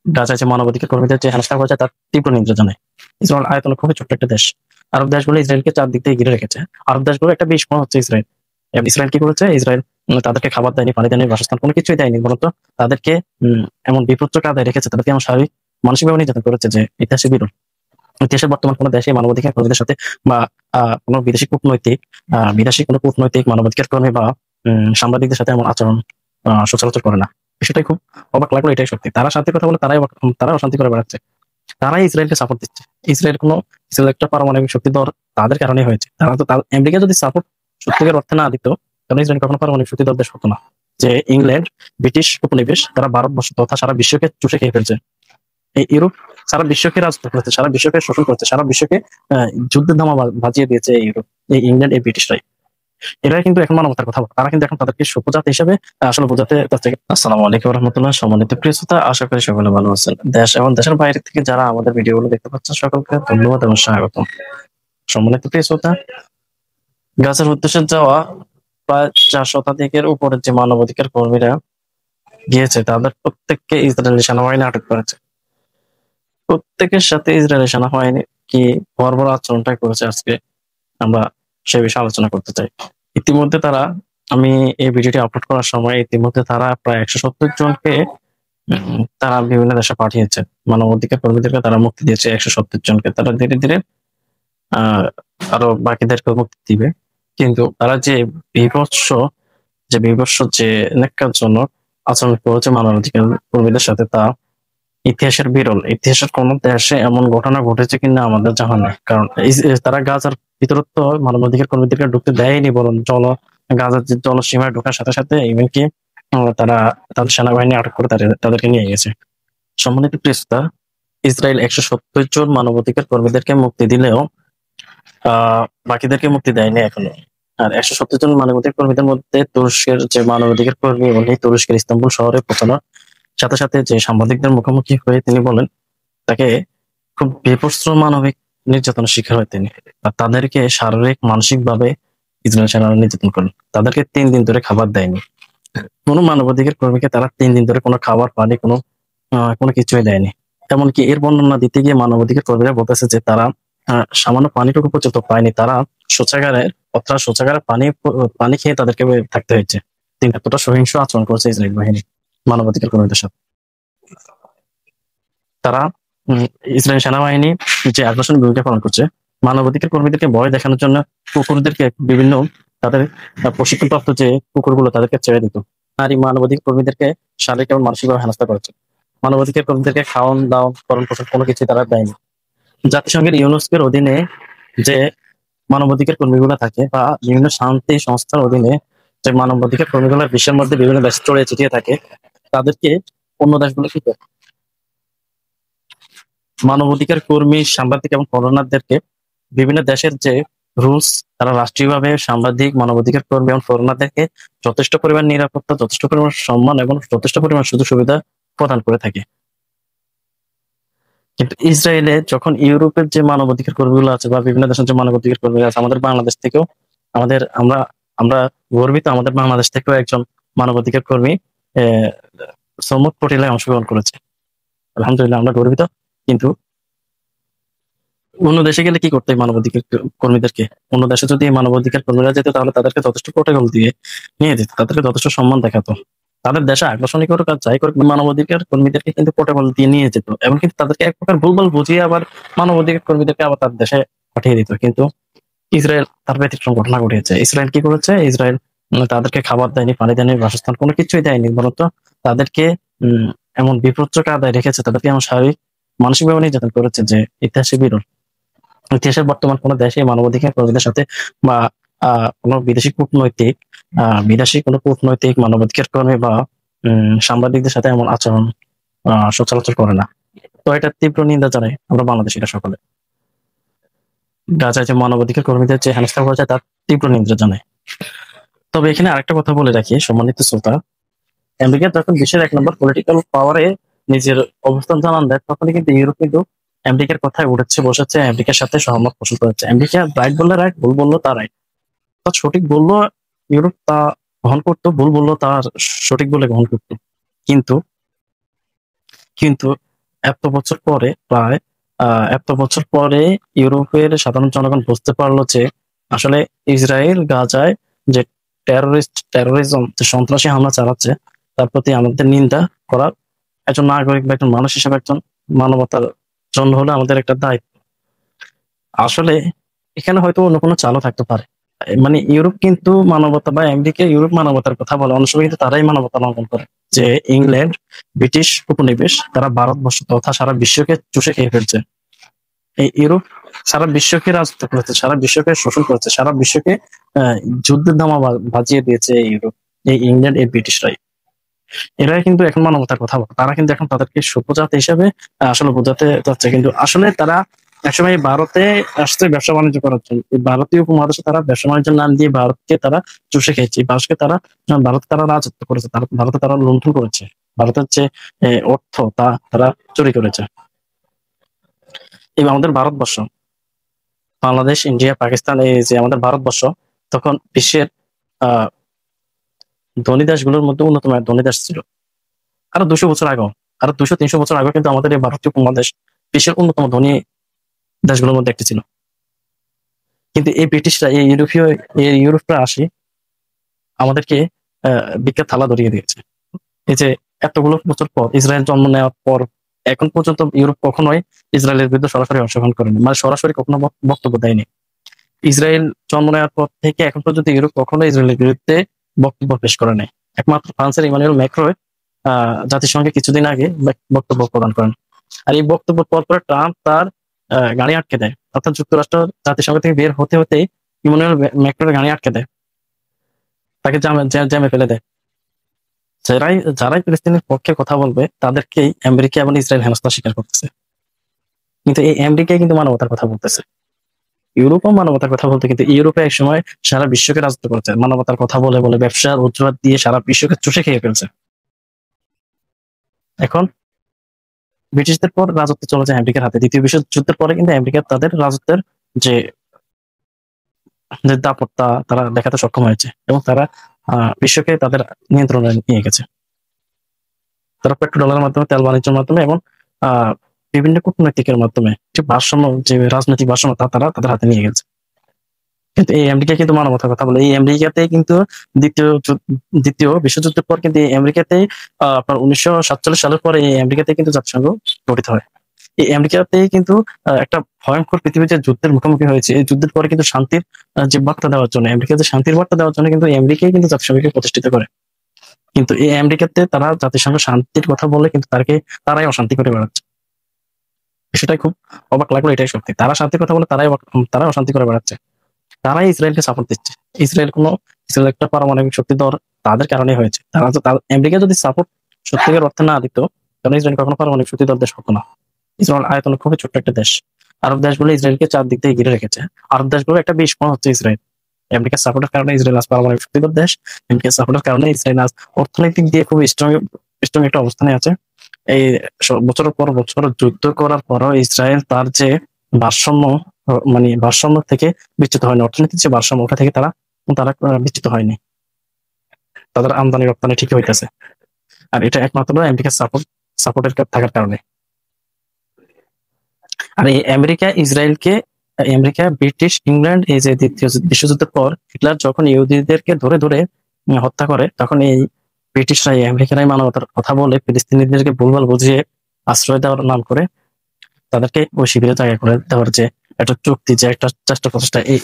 গাজায় যে মানবাধিকার কর্মীদের যে হেনস্থা করেছে তার তীব্র নিন্দা জানায়। ইসরায়েল আয়তনে খুবই ছোট্ট একটা দেশ। আরব দেশগুলো ইসরায়েলকে চারদিক থেকে ঘিরে রেখেছে। আরব দেশগুলো একটা বিস্ময় হচ্ছে ইসরায়েল। ইসরায়েল কি করেছে? ইসরায়েল তাদেরকে খাবার দেয়নি, পানি দেয়নি, বাসস্থান কোনো কিছুই দেয়নি, বরঞ্চ তাদেরকে এমন বিপর্যয় কাদায় রেখেছে, তাদেরকে এমন শারীরিক মানসিকভাবে নির্যাতন করেছে যে ইতিহাসে বিরল। ইতিহাসে বর্তমান কোনো দেশে মানবাধিকার কর্মীদের সাথে বা কোনো বিদেশি কূটনৈতিক বিদেশি কোনো কূটনৈতিক মানবাধিকার কর্মী বা সাংবাদিকদের সাথে এমন আচরণ সচরাচর করে না। বিষয়টাই খুব অবাক লাগলো, এটাই সত্যি। তারা শান্তির কথা বলে, তারাই অশান্তি করে বেড়াচ্ছে। তারাই ইসরায়েলকে সাপোর্ট দিচ্ছে। ইসরায়েল একটা পারমাণবিক শক্তি দর তাদের কারণে হয়েছে। তারা তো আমেরিকা যদি সাপোর্ট সত্যিকার অর্থে না দিত, তাহলে ইসরায়েল কখনো পারমাণবিক শক্তি দর দেশ হতো না। যে ইংল্যান্ড, ব্রিটিশ উপনিবেশ, তারা ভারতবর্ষ তথা সারা বিশ্বকে চুষে খেয়ে ফেলছে। এই ইউরোপ সারা বিশ্বকে রাজত্ব করেছে, সারা বিশ্বকে শোষণ করেছে, সারা বিশ্বকে যুদ্ধের ধামা বাজিয়ে দিয়েছে এই ইউরোপ, এই ইংল্যান্ড, এই ব্রিটিশরাই। এরাই কিন্তু এখন মানবতার কথা বলে। তারা কিন্তু এখন তাদেরকে সভ্যজাত হিসেবে আসলে বোঝাতে চাচ্ছে। আসসালামু আলাইকুম রহমতুল্লাহ, সম্মানিত প্রিয় শ্রোতা, আশা করি সকলে ভালো আছেন। দেশ এবং দেশের বাইরে থেকে যারা আমাদের ভিডিওগুলো দেখতে পাচ্ছেন, সকলকে ধন্যবাদ এবং স্বাগতম। সম্মানিত প্রিয় শ্রোতা, গাজার উদ্দেশ্যে যাওয়া প্রায় 4 শতাধিকের উপরে যে মানবাধিকার কর্মীরা গিয়েছে, তাদের প্রত্যেককে ইসরায়েলি সেনাবাহিনী আটক করেছে। প্রত্যেকের সাথে ইসরায়েলি সেনাবাহিনী কি বর্বর আচরণটা করেছে, আজকে আমরা সে বিষয়ে আলোচনা করতে চাই। ইতিমধ্যে আমি এই ভিডিওটি আপলোড করার সময় ইতিমধ্যে তারা প্রায় 170 জনকে তারা বিভিন্ন দেশে পাঠিয়েছে। মানবাধিকার কর্মীদেরকে তারা মুক্তি দিয়েছে 170 জনকে। তারা ধীরে ধীরে আহ আরো বাকিদেরকে মুক্তি দিবে। কিন্তু তারা যে বিভৎস যে ন্যাক্কারজনক আচরণ করেছে মানবাধিকার কর্মীদের সাথে, তা ইতিহাসের বিরল। ইতিহাসের কোন দেশে এমন ঘটনা ঘটেছে কিনা আমাদের জানা নেই। কারণ তারা গাজার ভিতরে তো মানবাধিকার কর্মীদেরকে ঢুকতে দেয়নি, বরং গাজার যে জলসীমায় ঢোকার সাথে সাথে ইভেনকি তারা তাদের সেনাবাহিনী আটক করে তাদেরকে নিয়ে গেছে। সম্মানিত প্রেসতা, ইসরায়েল 170 জন মানবাধিকার কর্মীদেরকে মুক্তি দিলেও বাকিদেরকে মুক্তি দেয়নি এখনো। আর 170 জন মানবাধিকার কর্মীদের মধ্যে তুরস্কের যে মানবাধিকার কর্মী, উনি তুরস্কের ইস্তাম্বুল শহরে পৌঁছানোর সাথে সাথে যে সাংবাদিকদের মুখোমুখি হয়ে তিনি বলেন, তাকে খুব বিভৎস মানবিক নির্যাতনের শিকার হয় তিনি। আর তাদেরকে শারীরিক মানসিক ভাবে ইসরায়েল সেনারা নির্যাতন করেন। তাদেরকে 3 দিন ধরে খাবার দেয়নি। কোনো মানবাধিকার কর্মীকে তারা 3 দিন ধরে কোনো খাবার, পানি, কোনো কিছুই দেয়নি। এমনকি এর বর্ণনা দিতে গিয়ে মানবাধিকার কর্মীরা বলতেছে যে তারা সামান্য পানিটুকু পর্যন্ত পায়নি। তারা শৌচাগারে পানি খেয়ে তাদেরকে থাকতে হয়েছে। তিনি এতটা সহিংস আচরণ করেছে ইসরায়েল বাহিনী মানবাধিকার কর্মীদের সাথে। তারা ইসরায়েল সেনাবাহিনী যে আগ্রাসন ভূমিকা পালন করছে, মানবাধিকার কর্মীদেরকে ভয় দেখানোর জন্য কুকুরদেরকে বিভিন্ন তাদের প্রশিক্ষণপ্রাপ্ত যে কুকুরগুলো তাদেরকে ছেড়ে দিত। আর এই মানবাধিকার কর্মীদেরকে শারীরিক এবং মানসিকভাবে হেনস্থা করেছে। মানবাধিকার কর্মীদেরকে খাওয়ান দাওয়ান করণ পোষণ কোনো কিছু তারা দেয়নি। জাতিসংঘের ইউনেস্কোর অধীনে যে মানবাধিকার কর্মীগুলো থাকে বা বিভিন্ন শান্তি সংস্থার অধীনে যে মানবাধিকার কর্মীগুলো বিশ্বের মধ্যে বিভিন্ন দেশে ছড়িয়ে ছিটিয়ে থাকে, তাদেরকে অন্য দেশগুলো কি করে? মানবাধিকার কর্মী, সাংবাদিক এবং ফরেনারদেরকে বিভিন্ন দেশের যে রুলস, তারা রাষ্ট্রীয়ভাবে সাংবাদিক, মানবাধিকার কর্মী এবং ফরেনারদেরকে যথেষ্ট পরিমাণ নিরাপত্তা, যথেষ্ট পরিমাণ সম্মান এবং যথেষ্ট পরিমাণ সুযোগ সুবিধা প্রদান করে থাকে। কিন্তু ইসরায়েলে যখন ইউরোপের যে মানবাধিকার কর্মীগুলো আছে বা বিভিন্ন দেশের যে মানবাধিকার কর্মীরা আছে, আমাদের বাংলাদেশ থেকেও আমরা আমরা গর্বিত, আমাদের বাংলাদেশ থেকেও একজন মানবাধিকার কর্মী সৌমুখ পটিলায় অংশগ্রহণ করেছে। আলহামদুলিল্লাহ, আমরা গর্বিত। কিন্তু অন্য দেশে গেলে কি করতে মানবাধিকার কর্মীদেরকে? অন্য দেশে যদি মানবাধিকার কর্মীরা যেত, তাহলে তাদেরকে যথেষ্ট প্রোটোকল দিয়ে নিয়ে যেত, তাদেরকে যথেষ্ট সম্মান দেখাতো। তাদের দেশে আগ্রাসনী করুক আর যাই করুক, মানবাধিকার কর্মীদেরকে কিন্তু প্রোটোকল দিয়ে নিয়ে যেত এবং কিন্তু তাদেরকে এক প্রকার ভুলভাল বুঝিয়ে আবার মানবাধিকার কর্মীদেরকে আবার তার দেশে পাঠিয়ে দিত। কিন্তু ইসরায়েল তার ব্যতিক্রম ঘটনা ঘটিয়েছে। ইসরায়েল কি করেছে? ইসরায়েল তাদেরকে খাবার দেয়নি, পানি দেয়নি, বাসস্থান কোনো কিছুই দেয়নি, বরঞ্চ তাদেরকে এমন বিপর্যয় কাদায় রেখেছে, তাদেরকে এমন শারীরিক মানসিকভাবে নির্যাতন করেছে যে ইতিহাসে বিরল। ইতিহাসের বর্তমান কোন দেশে মানবাধিকার কর্মীদের সাথে বা কোনো বিদেশি কোনো কূটনৈতিক মানবাধিকার কর্মী বা সাংবাদিকদের সাথে এমন আচরণ সচরাচর করে না। তো এটা তীব্র নিন্দা জানাই আমরা বাংলাদেশিরা সকলে। গাজায় যে মানবাধিকার কর্মীদের যে হেনস্থা করেছে তার তীব্র নিন্দা জানাই। তবে এখানে আরেকটা কথা বলে রাখি, সম্মানিত শ্রোতা, আমেরিকা যখন বিশ্বের 1 নম্বর পলিটিক্যাল পাওয়ারে নিজের অবস্থান জানান দেয়, তখনই কিন্তু ইউরোপ কিন্তু আমেরিকার কথায় বসেছে, আমেরিকার সাথে সহমত পোষণ করেছে। আমেরিকা রাইট বললে রাইট, ভুল বললো তা রাইট। সঠিক বললো ইউরোপ তা গ্রহণ করতো, ভুল বললো তার সঠিক বলে গ্রহণ করতো। কিন্তু কিন্তু এত বছর পরে প্রায় এত বছর পরে ইউরোপের সাধারণ জনগণ বুঝতে পারলো যে আসলে ইসরায়েল গাজায় যে টেরোরিজম যে সন্ত্রাসী হামলা চালাচ্ছে তার প্রতি আমাদের নিন্দা করার একজন নাগরিক বা একজন মানুষ হিসেবে একজন মানবতার জন্য হলে আমাদের একটা দায়িত্ব। আসলে এখানে হয়তো অন্য কোনো চালও থাকতে পারে, মানে ইউরোপ কিন্তু মানবতা বা আমেরিকা ইউরোপ মানবতার কথা বলে, অন্য সময় কিন্তু তারাই মানবতা লঙ্ঘন করে। যে ইংল্যান্ড ব্রিটিশ উপনিবেশ তারা ভারতবর্ষ তথা সারা বিশ্বকে চুষে খেয়ে ফেলছে। এই ইউরোপ সারা বিশ্বকে রাজত্ব করেছে, সারা বিশ্বকে শোষণ করেছে, সারা বিশ্বকে আহ যুদ্ধের দামা বাজিয়ে দিয়েছে এই ইউরোপ, এই ইংল্যান্ড, এই ব্রিটিশরাই। এরা কিন্তু এখন মানবতার কথা বলে, তারা কিন্তু এখন তাদেরকে সুপ্রজাত হিসেবে আসলে বোঝাতে চাচ্ছে, কিন্তু আসলে তারা একসময় ভারতে আসছে ব্যবসা বাণিজ্য করার জন্য। এই ভারতীয় উপমহাদেশে তারা ব্যবসা বাণিজ্যের নাম দিয়ে ভারতকে তারা চুষে খেয়েছে, ভারতকে তারা ভারতে তারা রাজত্ব করেছে, ভারতে তারা লুণ্ঠন করেছে, ভারতের যে অর্থ তা তারা চুরি করেছে। এবং আমাদের ভারতবর্ষ, বাংলাদেশ, ইন্ডিয়া, পাকিস্তান, এই যে আমাদের ভারতবর্ষ তখন বিশ্বের আহ ধনী দেশগুলোর মধ্যে অন্যতম এক ধনী দেশ ছিল। আরো 200 বছর আগেও, আরো 200-300 বছর আগেও কিন্তু আমাদের এই ভারতীয় উপমহাদেশ বিশ্বের অন্যতম ধনী দেশগুলোর মধ্যে একটি ছিল। কিন্তু এই ব্রিটিশরা, এই ইউরোপরা আসি আমাদেরকে বিখ্যাত থালা ধরিয়ে দিয়েছে। এই যে এতগুলো বছর পর ইসরায়েল জন্ম নেওয়ার পর এখন পর্যন্ত ইউরোপ কখনোই ইসরায়েলের বিরুদ্ধে সরাসরি অংশগ্রহণ করেনি, মানে সরাসরি কখনো বক্তব্য দেয়নি। ইসরায়েল জন্ম নেওয়ার পর থেকে এখন পর্যন্ত ইউরোপ কখনো ইসরায়েলের বিরুদ্ধে বক্তব্য পেশ করে নাই। একমাত্র ফ্রান্সের ইমানুয়েল ম্যাক্রো জাতিসংঘে কিছুদিন আগে বক্তব্য প্রদান করেন। আর এই বক্তব্য পর ট্রাম্প তার গাড়ি আটকে দেয়, অর্থাৎ যুক্তরাষ্ট্র জাতিসংঘ থেকে বের হতে হতেই ইমানুয়েল ম্যাক্রোর গাড়ি আটকে দেয়, তাকে জ্যামে ফেলে দেয়। যারাই ফিলিস্তিনের পক্ষে কথা বলবে তাদেরকেই আমেরিকা এবং ইসরায়েল হেনস্থা স্বীকার করতেছে। কিন্তু এই আমেরিকায় কিন্তু মানবতার কথা বলতেছে, ইউরোপও মানবতার কথা বলতে, কিন্তু ইউরোপে এক সময় সারা বিশ্বকে রাজত্ব করেছে, মানবতার কথা বলে বলে ব্যবসার অজুহাত দিয়ে সারা বিশ্বকে চুষে খেয়ে ফেলছে। এখন ব্রিটিশদের পর রাজত্ব চলে যায় আমেরিকার হাতে। দ্বিতীয় বিশ্বযুদ্ধের পরে কিন্তু আমেরিকা তাদের রাজত্বের যে যে দাপটটা তারা দেখাতে সক্ষম হয়েছে এবং তারা বিশ্বকে তাদের নিয়ন্ত্রণে নিয়ে গেছে। তারা পেট্রোডলারের মাধ্যমে, তেল বাণিজ্যের মাধ্যমে এবং বিভিন্ন কূটনৈতিকের মাধ্যমে যে ভারসাম্য, যে রাজনৈতিক ভারসাম্য তা তারা তাদের হাতে নিয়ে গেছে। কিন্তু এই আমেরিকা কিন্তু মানবতার কথা বলে। এই আমেরিকাতে কিন্তু দ্বিতীয় বিশ্বযুদ্ধের পর কিন্তু এই আমেরিকাতে আপনার 1947 সালের পরে এই আমেরিকাতে কিন্তু জাতিসংঘ গঠিত হয়। এই আমেরিকাতে কিন্তু একটা ভয়ঙ্কর পৃথিবীর যে যুদ্ধের মুখোমুখি হয়েছে, এই যুদ্ধের পরে কিন্তু শান্তির যে বার্তা দেওয়ার জন্য, আমেরিকা যে শান্তির বার্তা দেওয়ার জন্য কিন্তু আমেরিকাই কিন্তু জাতিসংঘকে প্রতিষ্ঠিত করে। কিন্তু এই আমেরিকাতে তারা জাতিসংঘ শান্তির কথা বলে কিন্তু তারাই অশান্তি করে বেড়াচ্ছে। বিষয়টাই খুব অবাক লাগলো, এটাই সত্যি। তারা শান্তির কথা বলে তারাই অশান্তি করে বেড়াচ্ছে, তারাই ইসরায়েলকে সাপোর্ট দিচ্ছে। ইসরায়েল একটা পারমাণবিক শক্তি দর তাদের কারণে হয়েছে। আমেরিকা যদি সাপোর্ট সত্যিকার অর্থে না দিত তাহলে ইসরায়েল কখনো পারমাণবিক শক্তি দর দেশ হতো না। ইসরায়েল আয়তনে খুবই ছোট্ট একটা দেশ। আরব দেশগুলো ইসরায়েলকে চারদিক থেকে ঘিরে রেখেছে। আরব দেশগুলো একটা বিস্ফোরণ হচ্ছে ইসরায়েল। আমেরিকার সাপোর্টের কারণে ইসরায়েল আজ পারমাণবিক শক্তিধর দেশ। আমেরিকার সাপোর্টের কারণে ইসরায়েল আজ অর্থনৈতিক দিয়ে খুব স্ট্রং একটা অবস্থানে আছে। এই বছরের পর বছর যুদ্ধ করার পরও ইসরায়েল তার যে ভারসাম্য, মানে ভারসাম্য থেকে বিচ্যুত হয়নি, অর্থনৈতিক যে ভারসাম্য ওটা থেকে তারা তারা বিচ্যুত হয়নি। তাদের আমদানি রপ্তানি ঠিকই হইতেছে, আর এটা একমাত্র আমেরিকার সাপোর্টের থাকার কারণে। আর এই আমেরিকা, ব্রিটিশ, ইংল্যান্ড, এই যে দ্বিতীয় বিশ্বযুদ্ধের পর হিটলার যখন ইহুদিদেরকে ধরে ধরে হত্যা করে, তখন এই ব্রিটিশরাই, আমেরিকারাই মানবতার কথা বলে ফিলিস্তিনিদেরকে ভুলভাল বুঝিয়ে আশ্রয় দেওয়ার নাম করে তাদেরকে ওই শিবিরে জায়গা করে দেওয়ার যে একটা চুক্তি, যে একটা চেষ্টা প্রচেষ্টা, এই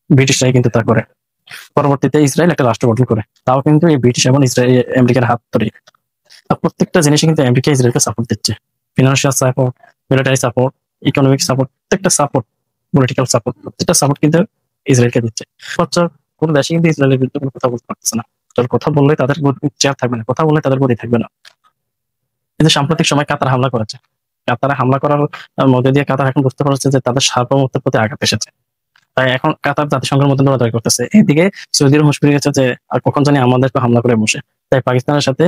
ব্রিটিশরাই কিন্তু তা করে। পরবর্তীতে ইসরায়েল একটা রাষ্ট্র গঠন করে, তাও কিন্তু এই ব্রিটিশ এবং ইসরায়েল আমেরিকার হাত ধরে। আর প্রত্যেকটা জিনিসে কিন্তু আমেরিকা ইসরায়েলকে সাপোর্ট দিচ্ছে, financial support, military support, economic support, প্রত্যেকটা সাপোর্ট, পলিটিক্যাল সাপোর্ট, প্রত্যেকটা সাপোর্ট কিন্তু ইসরায়েলকে দিচ্ছে। কোনো দেশে কিন্তু ইসরায়েলের বিরুদ্ধে কোনো কথা বলতে পারতেছে না, তাদের কথা বললে তাদের চেয়ার থাকবে না, কথা বললে তাদের গতি থাকবে না। কিন্তু সাম্প্রতিক সময় কাতার হামলা করেছে, কাতারে হামলা করার মধ্যে দিয়ে কাতার এখন বুঝতে পারছে যে তাদের সার্বভৌমত্বের প্রতি আঘাত এসেছে, তাই এখন কাতার জাতিসংঘের মধ্যে দৌড়াদৌড়ি করতেছে। এদিকে সৌদির হুঁশ ফিরে গেছে যে আর কখন জানি আমাদেরকে হামলা করে বসে, তাই পাকিস্তানের সাথে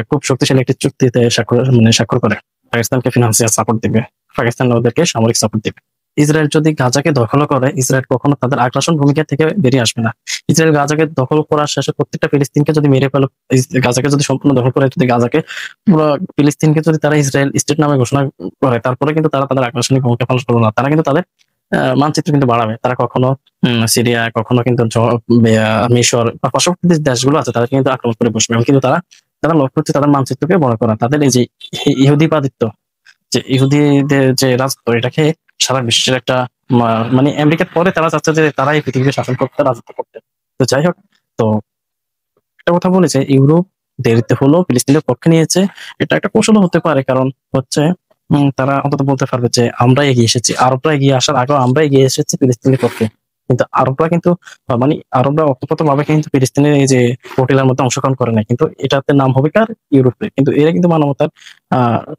খুব শক্তিশালী একটি চুক্তিতে স্বাক্ষর করে পাকিস্তানকে ফিনান্সিয়াল সাপোর্ট দিবে, পাকিস্তান ওদেরকে সামরিক সাপোর্ট দিবে। ইসরায়েল যদি গাজাকে দখল করে, ইসরায়েল কখনো তাদের আগ্রাসন ভূমিকা থেকে বেরিয়ে আসবে না। ইসরায়েল গাজাকে দখল করার শেষে প্রত্যেকটা ফিলিস্তিনকে যদি মেরে ফেলে, গাজাকে যদি সম্পূর্ণ দখল করে, যদি গাজাকে পুরো ফিলিস্তিনকে যদি তারা ইসরায়েল স্টেট নামে ঘোষণা করে, তারপরে কিন্তু তারা তাদের আগ্রাসনিক ভূমিকা পালন করবে না। তারা কিন্তু তাদের মানচিত্র কিন্তু বাড়াবে। তারা কখনো সিরিয়া, কখনো কিন্তু মিশর বা পার্শ্ববর্তী যে দেশগুলো আছে তাদেরকে কিন্তু আক্রমণ করে বসবে। এবং কিন্তু তারা তারা লক্ষ্য হচ্ছে তাদের মানচিত্রকে বড় করা। তাদের এই যে ইহুদিবাদিত্ব, যে ইহুদিদের যে রাজত্ব, এটাকে সারা বিশ্বের একটা মানে আমেরিকার পরে তারা চাচ্ছে যে তারা এই পৃথিবীকে শাসন করতে, রাজত্ব করতে। তো যাই হোক, তো একটা কথা বলেছে, ইউরোপ দেরিতে হলো ফিলিস্তিনের পক্ষে নিয়েছে। এটা একটা কৌশল হতে পারে, কারণ হচ্ছে তারা অন্তত বলতে পারবে যে আমরা এগিয়ে এসেছি। আরবরা এগিয়ে আসার আগেও আমরা এগিয়ে এসেছি ফিলিস্তিনের পক্ষে। কিন্তু আরবরা কিন্তু মানে আরবরা অতপ্রত ভাবে কিন্তু ফিলিস্তিনের এই যে পোর্টিলার মধ্যে অংশগ্রহণ করে না, কিন্তু এটাতে নাম হবে কার? ইউরোপের। কিন্তু এরা কিন্তু মানবতার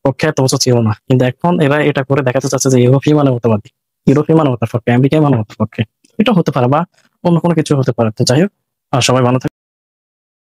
পক্ষে এত বছর ছিল না, কিন্তু এখন এরা এটা করে দেখাতে চাচ্ছে যে ইউরোপীয় মানবতাবাদী, ইউরোপীয় মানবতার পক্ষে, আমেরিকায় মানবতার পক্ষে। এটা হতে পারে, বা অন্য কোনো কিছু হতে পারে। তো যাই হোক, সবাই ভালো থাকবে।